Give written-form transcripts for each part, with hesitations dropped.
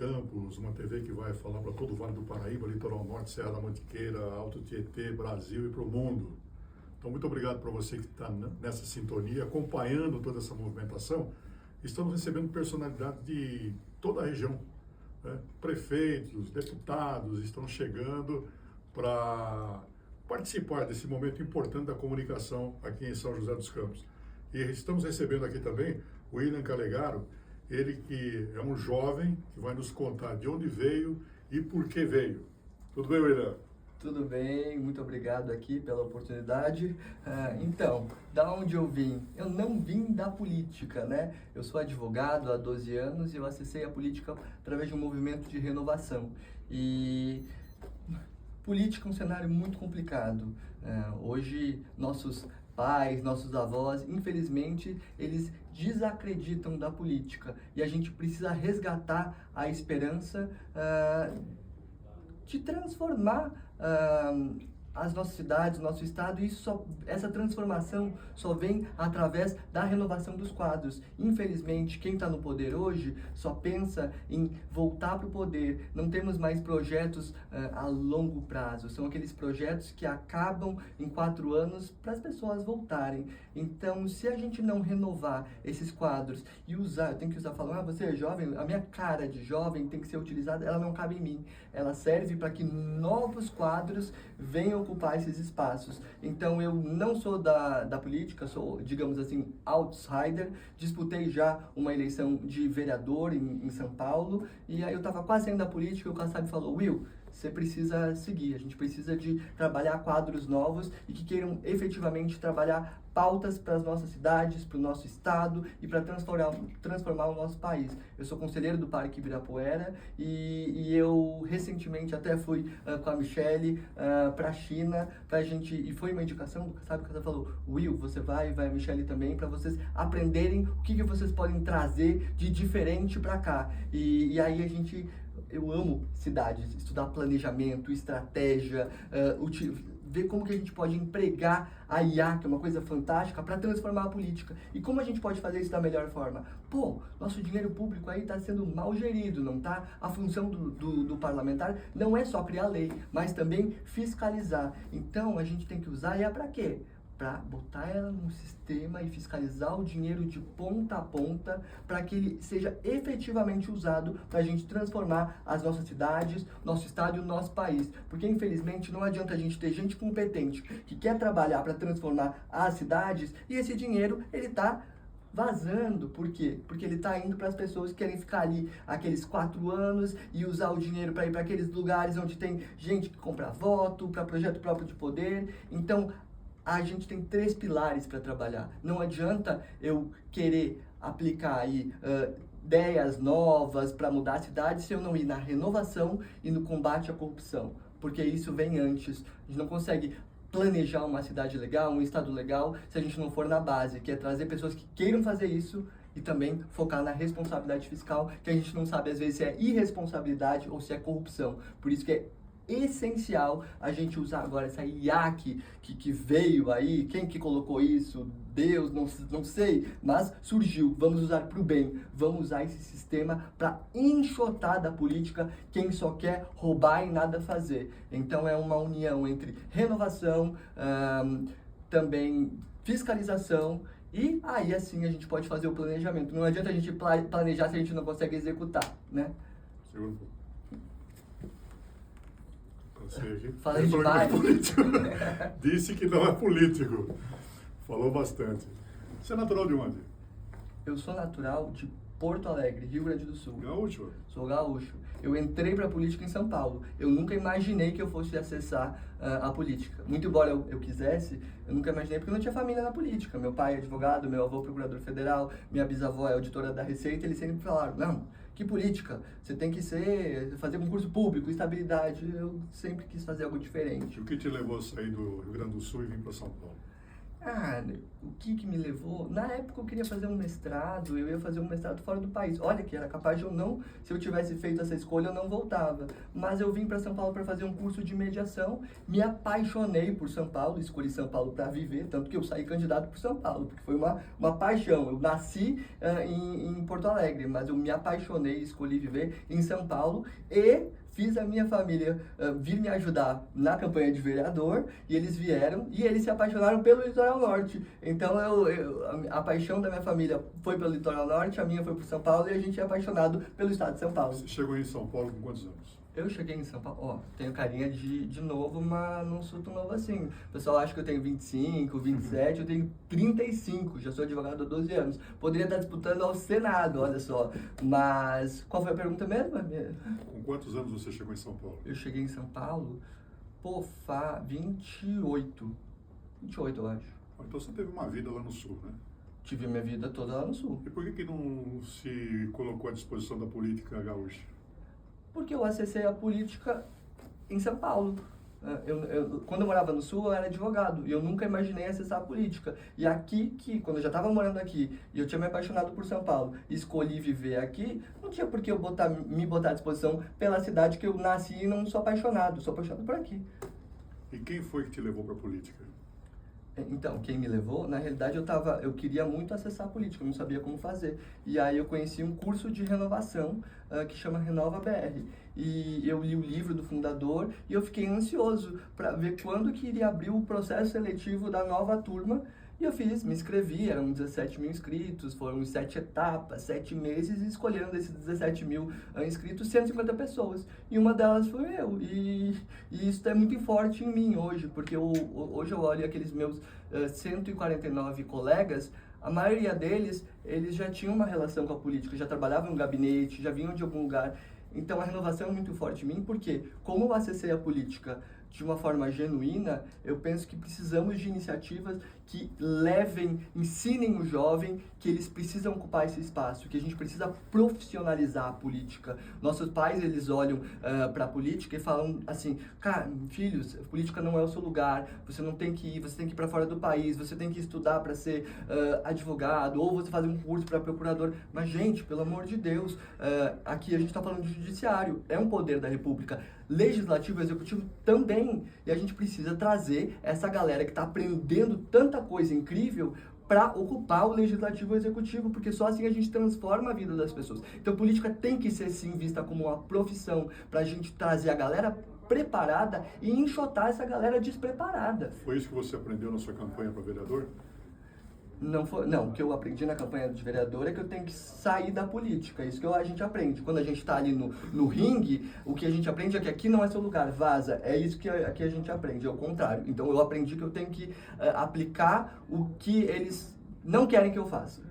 Campos, uma TV que vai falar para todo o Vale do Paraíba, Litoral Norte, Serra da Mantiqueira, Alto Tietê, Brasil e para o mundo. Então, muito obrigado para você que está nessa sintonia, acompanhando toda essa movimentação. Estamos recebendo personalidades de toda a região, né? Prefeitos, deputados estão chegando para participar desse momento importante da comunicação aqui em São José dos Campos. E estamos recebendo aqui também o William Calegaro, ele que é um jovem que vai nos contar de onde veio e por que veio. Tudo bem, William? Tudo bem, muito obrigado aqui pela oportunidade. Então, da onde eu vim? Eu não vim da política, né? Eu sou advogado há 12 anos e eu acessei a política através de um movimento de renovação. E política é um cenário muito complicado. Hoje, nossos pais, nossos avós, infelizmente, eles desacreditam da política. E a gente precisa resgatar a esperança de transformar as nossas cidades, o nosso estado, e essa transformação só vem através da renovação dos quadros. Infelizmente, quem está no poder hoje só pensa em voltar para o poder. Não temos mais projetos a longo prazo. São aqueles projetos que acabam em 4 anos para as pessoas voltarem. Então, se a gente não renovar esses quadros e usar, eu tenho que usar, falar, você é jovem, a minha cara de jovem tem que ser utilizada, ela não cabe em mim. Ela serve para que novos quadros venham ocupar esses espaços. Então, eu não sou da política, sou, digamos assim, outsider. Disputei já uma eleição de vereador em São Paulo, e aí eu estava quase saindo da política e o Kassab falou, Will, você precisa seguir, a gente precisa de trabalhar quadros novos e que queiram efetivamente trabalhar pautas para as nossas cidades, para o nosso estado e para transformar o nosso país. Eu sou conselheiro do Parque Ibirapuera e eu recentemente até fui com a Michele para a China, e foi uma indicação, sabe, que ela falou, Will, você vai a Michele também, para vocês aprenderem o que vocês podem trazer de diferente para cá. E aí eu amo cidades, estudar planejamento, estratégia, ver como que a gente pode empregar a IA, que é uma coisa fantástica, para transformar a política. E como a gente pode fazer isso da melhor forma? Pô, nosso dinheiro público aí está sendo mal gerido, não tá? A função do parlamentar não é só criar lei, mas também fiscalizar. Então, a gente tem que usar IA para quê? Para botar ela num sistema e fiscalizar o dinheiro de ponta a ponta para que ele seja efetivamente usado para a gente transformar as nossas cidades, nosso estado e o nosso país. Porque, infelizmente, não adianta a gente ter gente competente que quer trabalhar para transformar as cidades e esse dinheiro, ele está vazando. Por quê? Porque ele está indo para as pessoas que querem ficar ali aqueles 4 anos e usar o dinheiro para ir para aqueles lugares onde tem gente que compra voto, para projeto próprio de poder. Então, a gente tem 3 pilares para trabalhar. Não adianta eu querer aplicar aí ideias novas para mudar a cidade se eu não ir na renovação e no combate à corrupção, porque isso vem antes. A gente não consegue planejar uma cidade legal, um estado legal, se a gente não for na base, que é trazer pessoas que queiram fazer isso e também focar na responsabilidade fiscal, que a gente não sabe às vezes se é irresponsabilidade ou se é corrupção. Por isso que é essencial a gente usar agora essa IA que veio aí, quem que colocou isso, Deus, não sei, mas surgiu, vamos usar para o bem, vamos usar esse sistema para enxotar da política quem só quer roubar e nada fazer. Então é uma união entre renovação, também fiscalização, e aí assim a gente pode fazer o planejamento. Não adianta a gente planejar se a gente não consegue executar, né? Falei demais. Disse que não é político. Falou bastante. Você é natural de onde? Eu sou natural de Porto Alegre, Rio Grande do Sul. Gaúcho? Sou gaúcho. Eu entrei para a política em São Paulo. Eu nunca imaginei que eu fosse acessar a política. Muito embora eu quisesse, eu nunca imaginei porque eu não tinha família na política. Meu pai é advogado, meu avô é procurador federal, minha bisavó é auditora da Receita. Eles sempre falaram, não, que política? Você tem que fazer concurso público, estabilidade. Eu sempre quis fazer algo diferente. E o que te levou a sair do Rio Grande do Sul e vir para São Paulo? Ah, o que me levou? Na época eu queria fazer um mestrado, eu ia fazer um mestrado fora do país. Olha que era capaz de eu não, se eu tivesse feito essa escolha, eu não voltava. Mas eu vim para São Paulo para fazer um curso de mediação, me apaixonei por São Paulo, escolhi São Paulo para viver, tanto que eu saí candidato por São Paulo, porque foi uma paixão. Eu nasci em Porto Alegre, mas eu me apaixonei, escolhi viver em São Paulo e fiz a minha família vir me ajudar na campanha de vereador, e eles vieram e eles se apaixonaram pelo Litoral Norte. Então a paixão da minha família foi pelo Litoral Norte, a minha foi por São Paulo, e a gente é apaixonado pelo estado de São Paulo. Você chegou em São Paulo com quantos anos? Eu cheguei em São Paulo, ó, tenho carinha de novo, mas não sou tão novo assim. O pessoal acha que eu tenho 25, 27, eu tenho 35, já sou advogado há 12 anos. Poderia estar disputando ao Senado, olha só. Mas, qual foi a pergunta mesmo? Com quantos anos você chegou em São Paulo? Eu cheguei em São Paulo, 28. 28, eu acho. Então você teve uma vida lá no Sul, né? Tive minha vida toda lá no Sul. E por que não se colocou à disposição da política gaúcha? Porque eu acessei a política em São Paulo. Quando eu morava no Sul, eu era advogado e eu nunca imaginei acessar a política. E aqui, quando eu já estava morando aqui e eu tinha me apaixonado por São Paulo e escolhi viver aqui, não tinha por que eu me botar à disposição pela cidade que eu nasci e não sou apaixonado por aqui. E quem foi que te levou para a política? Então, quem me levou, na realidade eu queria muito acessar a política, eu não sabia como fazer. E aí eu conheci um curso de renovação que chama Renova BR. E eu li o livro do fundador e eu fiquei ansioso para ver quando que iria abrir o processo seletivo da nova turma. E eu me inscrevi, eram 17 mil inscritos, foram 7 etapas, 7 meses, e escolhendo desses 17 mil inscritos, 150 pessoas. E uma delas foi eu. E isso é muito forte em mim hoje, porque hoje eu olho aqueles meus 149 colegas, a maioria deles, eles já tinham uma relação com a política, já trabalhavam no gabinete, já vinham de algum lugar. Então a renovação é muito forte em mim, porque como eu acessei a política de uma forma genuína, eu penso que precisamos de iniciativas que ensinem o jovem que eles precisam ocupar esse espaço, que a gente precisa profissionalizar a política. Nossos pais, eles olham para a política e falam assim, cara, filhos, a política não é o seu lugar, você não tem que ir, você tem que ir para fora do país, você tem que estudar para ser advogado, ou você fazer um curso para procurador. Mas, gente, pelo amor de Deus, aqui a gente está falando de judiciário, é um poder da República. Legislativo e executivo também, e a gente precisa trazer essa galera que está aprendendo tanta coisa incrível para ocupar o legislativo e o executivo, porque só assim a gente transforma a vida das pessoas. Então, política tem que ser sim vista como uma profissão para a gente trazer a galera preparada e enxotar essa galera despreparada. Foi isso que você aprendeu na sua campanha para vereador? Não, o que eu aprendi na campanha de vereador é que eu tenho que sair da política, isso que a gente aprende. Quando a gente está ali no ringue, o que a gente aprende é que aqui não é seu lugar, vaza, é isso que aqui a gente aprende, é o contrário. Então eu aprendi que eu tenho que aplicar o que eles não querem que eu faça.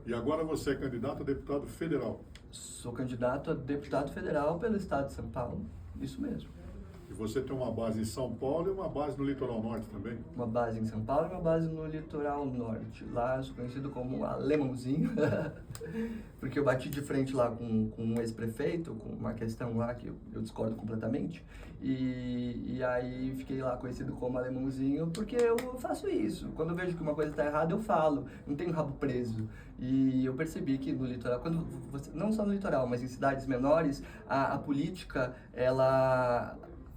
E agora você é candidato a deputado federal? Sou candidato a deputado federal pelo estado de São Paulo, isso mesmo. E você tem uma base em São Paulo e uma base no Litoral Norte também? Uma base em São Paulo e uma base no Litoral Norte. Lá eu sou conhecido como Alemãozinho, porque eu bati de frente lá com um ex-prefeito, com uma questão lá que eu discordo completamente. E aí fiquei lá conhecido como Alemãozinho, porque eu faço isso. Quando eu vejo que uma coisa está errada, eu falo. Não tenho rabo preso. E eu percebi que no litoral, não só no litoral, mas em cidades menores, a política,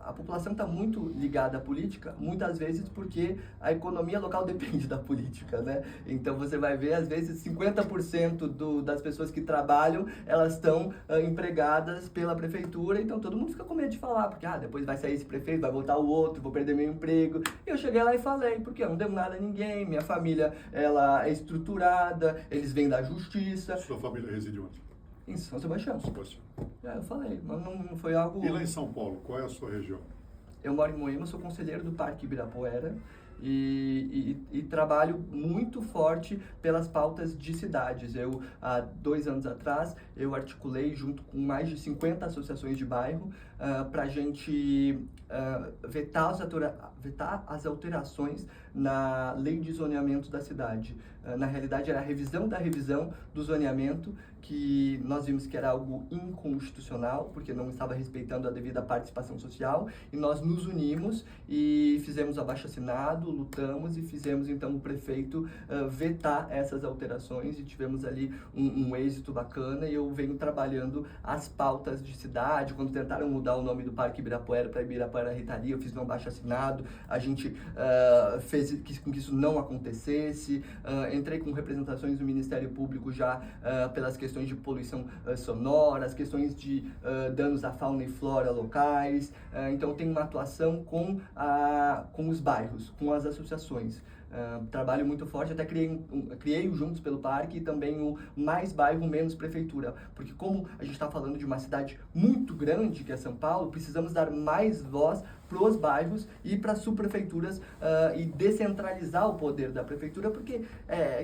a população está muito ligada à política, muitas vezes porque a economia local depende da política, né? Então você vai ver, às vezes, 50% das pessoas que trabalham, elas estão empregadas pela prefeitura, então todo mundo fica com medo de falar, porque depois vai sair esse prefeito, vai voltar o outro, vou perder meu emprego. E eu cheguei lá e falei, porque eu não devo nada a ninguém, minha família, ela é estruturada, eles vêm da justiça. Sua família reside onde? Em São Sebastião. Eu falei, mas não foi algo... E lá em São Paulo, qual é a sua região? Eu moro em Moema, sou conselheiro do Parque Ibirapuera e trabalho muito forte pelas pautas de cidades. Há 2 anos atrás, eu articulei junto com mais de 50 associações de bairro para a gente vetar as alterações na lei de zoneamento da cidade. Na realidade, era a revisão da revisão do zoneamento, que nós vimos que era algo inconstitucional, porque não estava respeitando a devida participação social, e nós nos unimos e fizemos abaixo-assinado, lutamos e fizemos então o prefeito vetar essas alterações, e tivemos ali um êxito bacana. E eu venho trabalhando as pautas de cidade. Quando tentaram mudar o nome do Parque Ibirapuera para Ibirapuera Ritalia, eu fiz um abaixo-assinado, a gente fez com que isso não acontecesse. Entrei com representações do Ministério Público já pelas questões de poluição sonora, as questões de danos à fauna e flora locais. Então tem uma atuação com os bairros, com as associações. Trabalho muito forte, até criei o Juntos pelo Parque e também o Mais Bairro Menos Prefeitura, porque como a gente está falando de uma cidade muito grande que é São Paulo, precisamos dar mais voz para os bairros e para as subprefeituras e descentralizar o poder da prefeitura, porque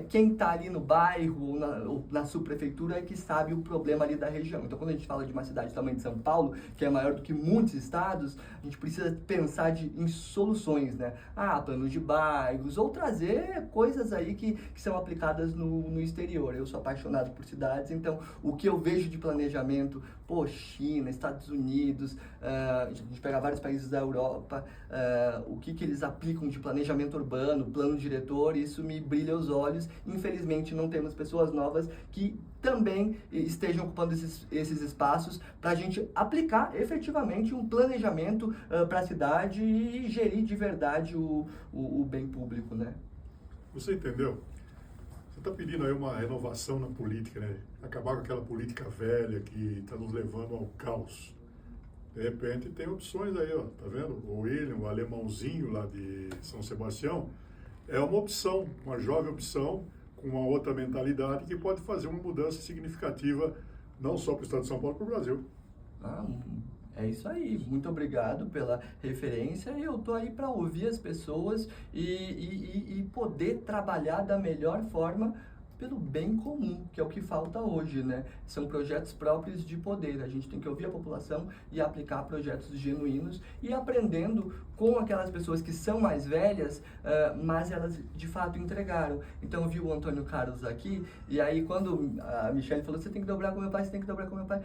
quem está ali no bairro ou na subprefeitura é que sabe o problema ali da região. Então, quando a gente fala de uma cidade do tamanho de São Paulo, que é maior do que muitos estados, a gente precisa pensar em soluções, né? Planos de bairros, ou trazer coisas aí que são aplicadas no exterior. Eu sou apaixonado por cidades, então o que eu vejo de planejamento, China, Estados Unidos, a gente pega vários países da Europa, o que eles aplicam de planejamento urbano, plano diretor, isso me brilha os olhos. Infelizmente não temos pessoas novas que também estejam ocupando esses espaços para a gente aplicar efetivamente um planejamento para a cidade e gerir de verdade o bem público, né? Você entendeu? Você está pedindo aí uma renovação na política, né? Acabar com aquela política velha que está nos levando ao caos. De repente tem opções aí, ó, tá vendo? O William, o alemãozinho lá de São Sebastião, é uma opção, uma jovem opção, com uma outra mentalidade que pode fazer uma mudança significativa, não só para o estado de São Paulo, para o Brasil. É isso aí, muito obrigado pela referência. Eu tô aí para ouvir as pessoas e poder trabalhar da melhor forma pelo bem comum, que é o que falta hoje, né? São projetos próprios de poder. A gente tem que ouvir a população e aplicar projetos genuínos e aprendendo com aquelas pessoas que são mais velhas, mas elas de fato entregaram. Então eu vi o Antônio Carlos aqui, e aí quando a Michelle falou, você tem que dobrar com meu pai, você tem que dobrar com meu pai.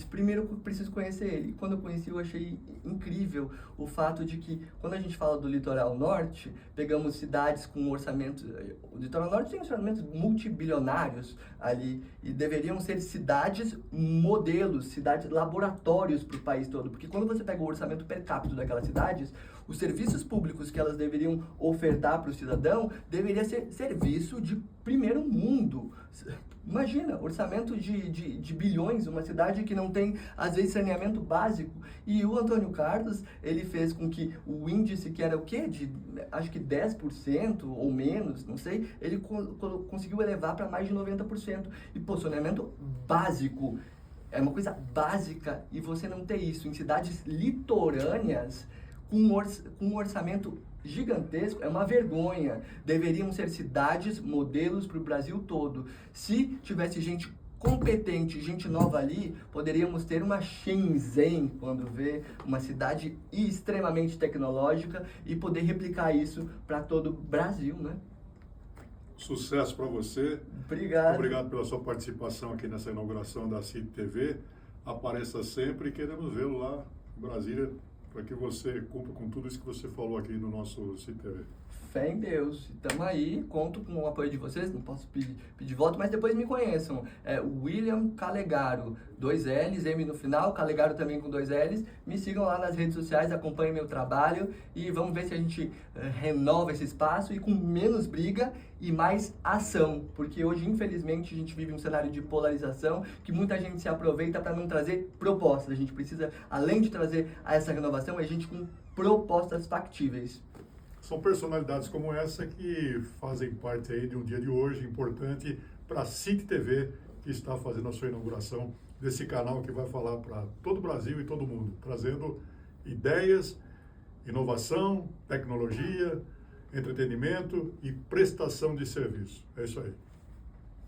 Primeiro eu preciso conhecer ele. Quando eu conheci, eu achei incrível o fato de que, quando a gente fala do litoral norte, pegamos cidades com orçamentos... O litoral norte tem orçamentos multibilionários ali, e deveriam ser cidades modelos, cidades laboratórios para o país todo, porque quando você pega o orçamento per capita daquelas cidades, os serviços públicos que elas deveriam ofertar para o cidadão deveria ser serviço de primeiro mundo. Imagina, orçamento de bilhões, uma cidade que não tem, às vezes, saneamento básico. E o Antônio Carlos, ele fez com que o índice, que era o quê? Acho que 10% ou menos, não sei, ele conseguiu elevar para mais de 90%. E, saneamento básico, é uma coisa básica, e você não ter isso em cidades litorâneas, com um orçamento gigantesco, é uma vergonha. Deveriam ser cidades modelos para o Brasil todo. Se tivesse gente competente, gente nova ali, poderíamos ter uma Shenzhen, quando vê uma cidade extremamente tecnológica, e poder replicar isso para todo o Brasil, né? Sucesso para você. Obrigado. Obrigado pela sua participação aqui nessa inauguração da CIT TV. Apareça sempre e queremos vê-lo lá em Brasília, para que você cumpra com tudo isso que você falou aqui no nosso CIT TV. Fé em Deus. Estamos aí, conto com o apoio de vocês, não posso pedir voto, mas depois me conheçam. É William Calegaro, 2 L's, M no final, Calegaro também com 2 L's. Me sigam lá nas redes sociais, acompanhem meu trabalho e vamos ver se a gente renova esse espaço e com menos briga e mais ação, porque hoje, infelizmente, a gente vive um cenário de polarização que muita gente se aproveita para não trazer propostas. A gente precisa, além de trazer essa renovação, a gente com propostas factíveis. São personalidades como essa que fazem parte aí de um dia de hoje importante para a CIT TV, que está fazendo a sua inauguração desse canal que vai falar para todo o Brasil e todo mundo, trazendo ideias, inovação, tecnologia, entretenimento e prestação de serviço. É isso aí.